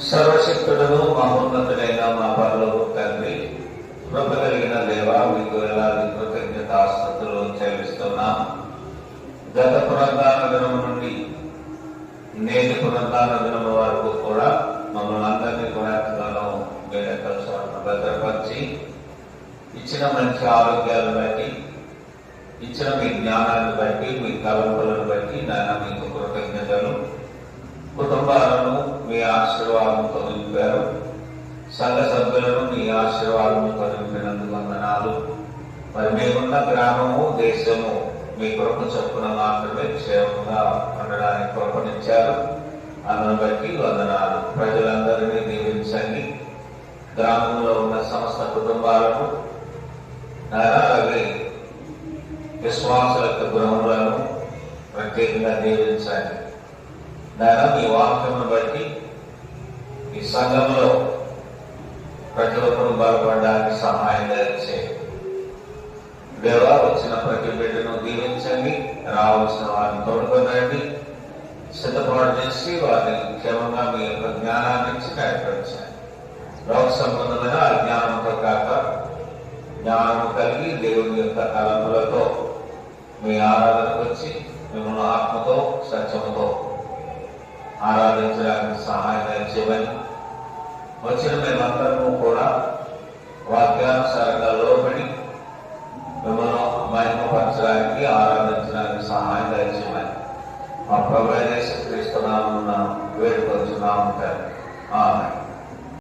సర్వశక్తుడును మహోన్నతుడైన మా పరలోక తండ్రి, కృప కలిగిన దేవా, మీకు వేలాది కృతజ్ఞతాస్తుతులు చెల్లిస్తున్నాం. గత పునరుద్ధాన దినము నుండి నేటి పునరుద్ధాన దినము వరకు కూడా మమ్మల్ని అందరినీ కూడా ఎంతగానో వేడెక్కల చోట్ల భద్రపరిచి ఇచ్చిన మంచి ఆరోగ్యాలను బట్టి, ఇచ్చిన మీ జ్ఞానాన్ని బట్టి, మీ తలంపులను బట్టి నాయన మీకు కృతజ్ఞతలు. కుటుంబాలను మీ ఆశీర్వాదంతో నింపారు. సంఘ సభ్యులను మీ ఆశీర్వాదంతో నింపినందుకు వందనాలు. మరి మేమున్న గ్రామము, దేశము మీ కృప చొప్పున మాత్రమే క్షేమంగా ఉండడానికి కృపనిచ్చారు. అందును బట్టి వందనాలు. ప్రజలందరినీ దీవించండి. గ్రామంలో ఉన్న సమస్త కుటుంబాలను, అలాగే విశ్వాసుల యొక్క గృహములను ప్రత్యేకంగా దీవించండి. నాయన మీ వాక్యమును బట్టి ఈ సంఘంలో ప్రతి ఒక్కరు బలపడడానికి సహాయం చేయండి. దేవా, వచ్చిన ప్రతి బిడ్డను దీవించండి. రావాల్సిన వారిని తోడుకొనండి. సిద్ధపాటు చేసి వారిని క్షేమంగా మీ యొక్క జ్ఞానాన్ని ఇచ్చి నడిపించండి. లోక సంబంధమైన అజ్ఞానంతో కాక జ్ఞానము కలిగి దేవుని యొక్క తలంపులతో మీ ఆరాధనకు వచ్చి మిమ్మల్ని ఆత్మతో సత్యముతో ఆరాధించడానికి సహాయం చేయమని, వచ్చిన మేమందరము కూడా వాక్యానుసారం